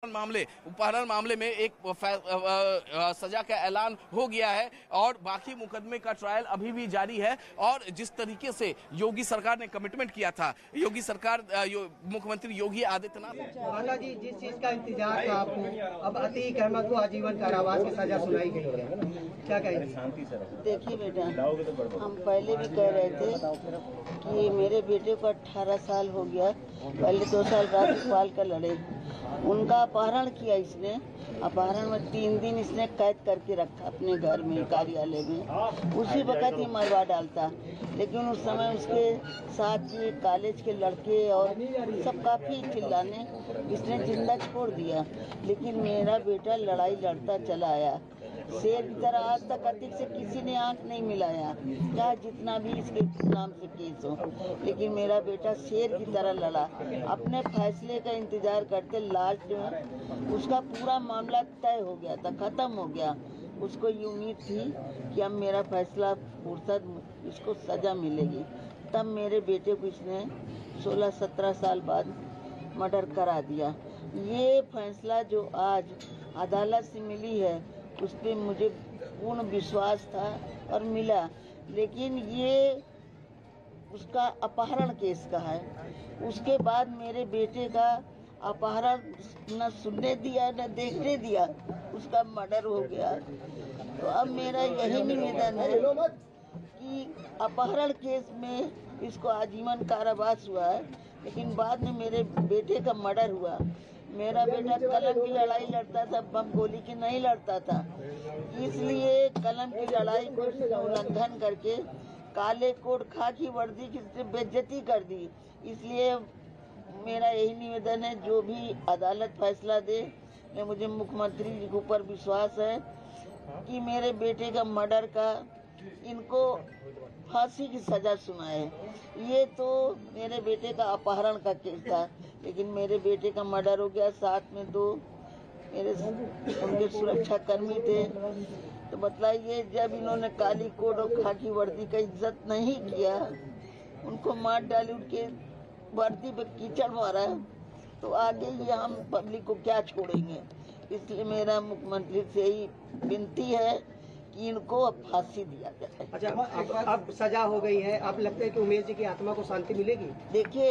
अपहरण मामले में एक सजा का ऐलान हो गया है और बाकी मुकदमे का ट्रायल अभी भी जारी है। और जिस तरीके से योगी सरकार ने कमिटमेंट किया था, योगी सरकार मुख्यमंत्री योगी आदित्यनाथ माला जी, जिस चीज का इंतजार था आपको, अब अतीक अहमद को आजीवन कारावास की सजा सुनाई गई है, क्या कहेंगे? देखिए बेटा, हम पहले भी कह रहे थे कि मेरे बेटे को 18 साल हो गया। पहले 2 साल राज्यपाल का लड़े, उनका अपहरण किया इसने। अपहरण में 3 दिन इसने कैद करके रखा अपने घर में, कार्यालय में। उसी वक्त ही मरवा डालता, लेकिन उस समय उसके साथ के कॉलेज के लड़के और सब काफी चिल्लाने, इसने जिंदा छोड़ दिया। लेकिन मेरा बेटा लड़ाई लड़ता चला आया शेर की तरह। आज तक अतीक से किसी ने आंख नहीं मिलाया, चाहे जितना भी इसके नाम से केस हो, लेकिन मेरा बेटा शेर की तरह लड़ा। अपने फैसले का इंतजार करते लास्ट में उसका पूरा मामला तय हो गया था, खत्म हो गया। उसको ये उम्मीद थी कि अब मेरा फैसला फुर्सत, इसको सजा मिलेगी। तब मेरे बेटे को इसने 16-17 साल बाद मर्डर करा दिया। ये फैसला जो आज अदालत से मिली है, उस पर मुझे पूर्ण विश्वास था और मिला। लेकिन ये उसका अपहरण केस का है। उसके बाद मेरे बेटे का अपहरण न सुनने दिया न देखने दिया, उसका मर्डर हो गया। तो अब मेरा यही निवेदन है कि अपहरण केस में इसको आजीवन कारावास हुआ है, लेकिन बाद में मेरे बेटे का मर्डर हुआ। मेरा बेटा कलम की लड़ाई लड़ता था, बम गोली की नहीं लड़ता था। इसलिए कलम की लड़ाई को उल्लंघन करके काले कोट खाकी वर्दी की बेइज्जती कर दी। इसलिए मेरा यही निवेदन है, जो भी अदालत फैसला दे, मुझे मुख्यमंत्री जी के ऊपर विश्वास है कि मेरे बेटे का मर्डर का इनको फांसी की सजा सुनाए। ये तो मेरे बेटे का अपहरण का केस था, लेकिन मेरे बेटे का मर्डर हो गया। साथ में 2 मेरे उनके सुरक्षा कर्मी थे। तो बताइए, जब इन्होंने काली कोट और खाकी वर्दी का इज्जत नहीं किया, उनको मार डाली, उनके वर्दी पे कीचड़ मारा, तो आगे ये हम पब्लिक को क्या छोड़ेंगे। इसलिए मेरा मुख्यमंत्री से ही विनती है कि इनको अब फांसी दिया जाए। अच्छा, अब सजा हो गई है, अब लगता है कि उमेश जी की आत्मा को शांति मिलेगी? देखिए,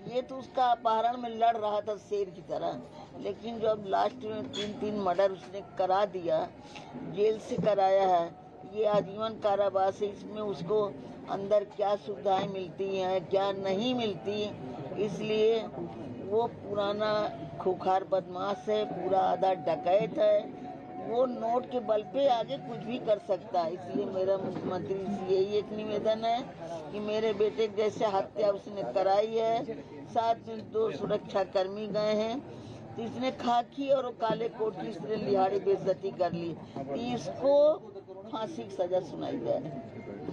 ये तो उसका अपहरण में लड़ रहा था शेर की तरह, लेकिन जो अब लास्ट में 3 मर्डर उसने करा दिया, जेल से कराया है, ये आजीवन कारावास है। इसमें उसको अंदर क्या सुविधाएं मिलती हैं, क्या नहीं मिलती, इसलिए वो पुराना खूंखार बदमाश है, पूरा आधा डकैत है। वो नोट के बल पे आगे कुछ भी कर सकता है। इसलिए मेरा मुख्यमंत्री से यही एक निवेदन है कि मेरे बेटे जैसे हत्या उसने कराई है, साथ में 2 सुरक्षा कर्मी गए हैं, तो इसने खाकी और काले कोट की इसने लिहाड़ी बेइज्जती कर ली, तो इसको फांसी की सजा सुनाई जाए।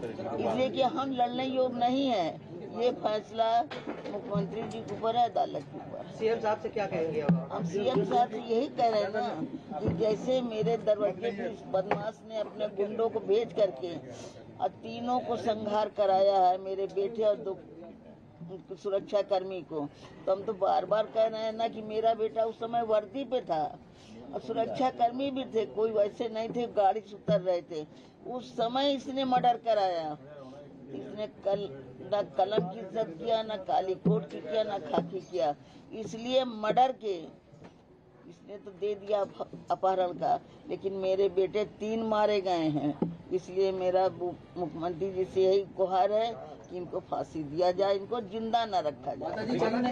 इसलिए कि हम लड़ने योग्य नहीं है। ये फैसला मुख्यमंत्री जी के ऊपर है, अदालत के ऊपर। सीएम साहब से क्या कहेंगे? हम सीएम साहब से यही कह रहे हैं ना कि जैसे मेरे दरवाजे पे इस बदमाश ने अपने गुंडों को भेज करके और 3 को संहार कराया है, मेरे बेटे और 2 सुरक्षा कर्मी को, तो हम तो बार बार कह रहे हैं ना कि मेरा बेटा उस समय वर्दी पे था और सुरक्षा कर्मी भी थे, कोई वैसे नहीं थे, गाड़ी से उतर रहे थे। उस समय इसने मर्डर कराया। इसने न कलम की इज्जत किया, न काली कोट की किया, न खाकी किया। इसलिए मर्डर के इसने तो दे दिया अपहरण का, लेकिन मेरे बेटे 3 मारे गए हैं। इसलिए मेरा मुख्यमंत्री जी से यही गुहार है कि इनको फांसी दिया जाए, इनको जिंदा न रखा जाए।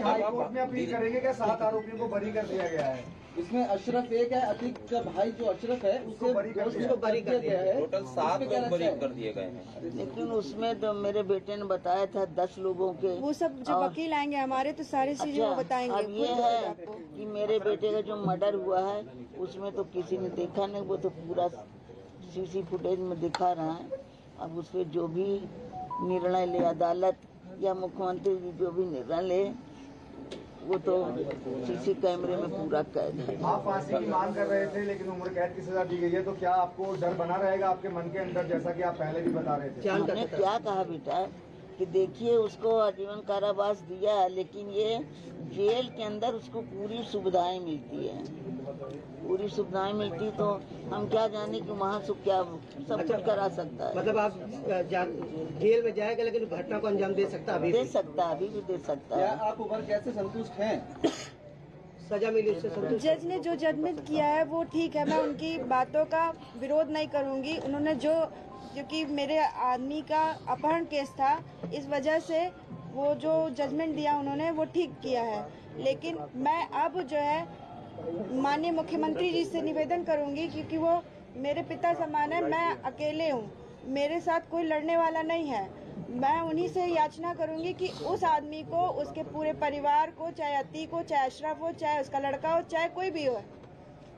हाई कोर्ट में अपील करेंगे कि 7 आरोपियों को बरी कर दिया गया है। इसमें अशरफ एक है, अतीक का भाई जो अशरफ है उसको बरी कर दिया है। टोटल 7 लोग बरी कर दिए गए हैं। लेकिन उसमें तो मेरे बेटे ने बताया था 10 लोगों के, वो सब जो वकील आएंगे हमारे तो सारी चीजें वो बताएंगे। अब ये है कि मेरे बेटे का जो मर्डर हुआ है उसमें तो किसी ने देखा नहीं, वो तो पूरा सीसी फुटेज में दिखा रहा है। अब उस पर जो भी निर्णय ले अदालत या मुख्यमंत्री जी जो भी निर्णय ले, वो तो सीसी कैमरे में पूरा कैद है। आप फांसी की मांग कर रहे थे, लेकिन उम्र कैद की सजा दी गई है, तो क्या आपको डर बना रहेगा आपके मन के अंदर, जैसा कि आप पहले भी बता रहे थे? हमने क्या कहा बेटा कि देखिए, उसको आजीवन कारावास दिया, लेकिन ये जेल के अंदर उसको पूरी सुविधाएं मिलती है। पूरी सुविधाएं मिलती तो हम क्या जाने कि वहाँ सुख क्या सब कुछ करा सकता है। मतलब आप जेल में जाएगा लेकिन घटना को अंजाम दे सकता है, दे सकता है, अभी भी दे सकता क्या है। आप उम्र कैसे संतुष्ट हैं? सजा मिली उससे संतुष्ट? जज ने जो जजमेंट किया है वो ठीक है, मैं उनकी बातों का विरोध नहीं करूंगी। उन्होंने क्योंकि मेरे आदमी का अपहरण केस था, इस वजह से वो जो जजमेंट दिया उन्होंने वो ठीक किया है। लेकिन मैं अब जो है माननीय मुख्यमंत्री जी से निवेदन करूंगी, क्योंकि वो मेरे पिता समान है, मैं अकेले हूँ, मेरे साथ कोई लड़ने वाला नहीं है। मैं उन्हीं से याचना करूंगी कि उस आदमी को, उसके पूरे परिवार को, चाहे अतीक हो, चाहे अशरफ हो, चाहे उसका लड़का हो, चाहे कोई भी हो,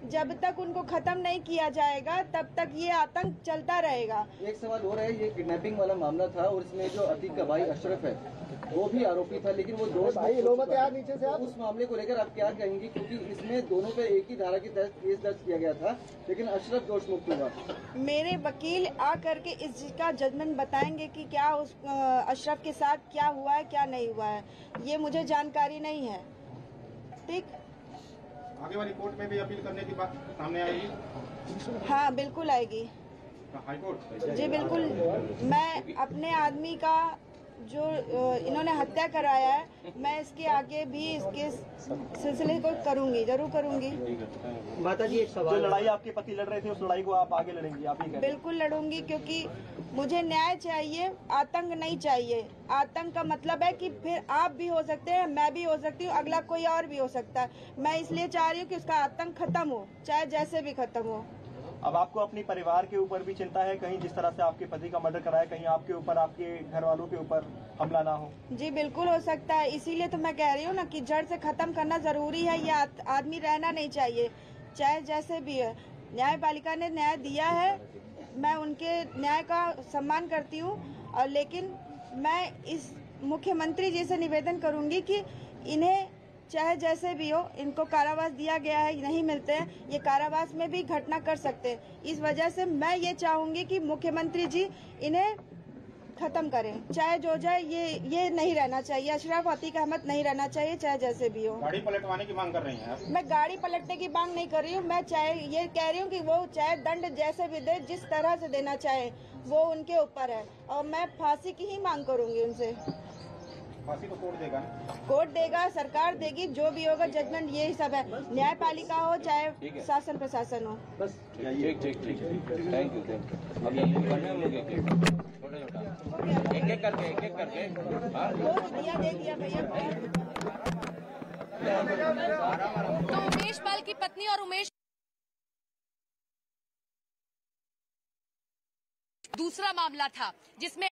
जब तक उनको खत्म नहीं किया जाएगा तब तक ये आतंक चलता रहेगा। एक सवाल हो रहा है, ये किडनैपिंग वाला मामला था और इसमें जो अतीक का भाई अशरफ है वो भी आरोपी था, लेकिन वो दोष नीचे से उस मामले को लेकर आप क्या कहेंगी? क्योंकि इसमें दोनों पे एक ही धारा की तहत केस दर्ज किया गया था, लेकिन अशरफ दोष मुक्त हुआ। मेरे वकील आ करके इसका जजमेंट बताएंगे कि क्या उस अशरफ के साथ क्या हुआ है, क्या नहीं हुआ है, ये मुझे जानकारी नहीं है। ठीक, आगे वाली कोर्ट में भी अपील करने की बात सामने आएगी? हाँ बिल्कुल आएगी। High court? जी बिल्कुल, मैं अपने आदमी का जो इन्होंने हत्या कराया है, मैं इसके आगे भी इसके सिलसिले को करूंगी, जरूर करूंगी। माता जी एक सवाल, जो लड़ाई आपके पति लड़ रहे थे उस लड़ाई को आप आगे लड़ेंगी? आप ही बिल्कुल लड़ूंगी, क्योंकि मुझे न्याय चाहिए, आतंक नहीं चाहिए। आतंक का मतलब है कि फिर आप भी हो सकते हैं, मैं भी हो सकती हूँ, अगला कोई और भी हो सकता है। मैं इसलिए चाह रही हूँ कि उसका आतंक खत्म हो, चाहे जैसे भी खत्म हो। अब आपको अपने परिवार के ऊपर भी चिंता है, कहीं जिस तरह से आपके पति का मर्डर कराया, कहीं आपके ऊपर, आपके घर वालों के ऊपर हमला ना हो? जी बिल्कुल हो सकता है, इसीलिए तो मैं कह रही हूँ ना कि जड़ से खत्म करना जरूरी है। ये आदमी रहना नहीं चाहिए, चाहे जैसे भी है। न्यायपालिका ने न्याय दिया है, मैं उनके न्याय का सम्मान करती हूँ, और लेकिन मैं इस मुख्यमंत्री जी से निवेदन करूंगी कि इन्हें चाहे जैसे भी हो, इनको कारावास दिया गया है, नहीं मिलते हैं, ये कारावास में भी घटना कर सकते हैं। इस वजह से मैं ये चाहूंगी कि मुख्यमंत्री जी इन्हें खत्म करें, चाहे जो जाए। ये नहीं रहना चाहिए, अशरफ अतीक अहमद नहीं रहना चाहिए, चाहे जैसे भी हो। गाड़ी पलटवाने की मांग कर रही हैं आप? मैं गाड़ी पलटने की मांग नहीं कर रही हूँ, मैं चाहे ये कह रही हूँ कि वो चाहे दंड जैसे भी दे, जिस तरह से देना चाहे, वो उनके ऊपर है, और मैं फांसी की ही मांग करूंगी उनसे। फांसी तो कोर्ट देगा? कोर्ट देगा, सरकार देगी, जो भी होगा जजमेंट यही सब है, न्यायपालिका हो चाहे शासन प्रशासन हो। बस ठीक थैंक यू। अब ये करने हम लोग एक एक करके दिया दे दिया भैया। तो उमेश पाल की पत्नी और उमेश दूसरा मामला था जिसमें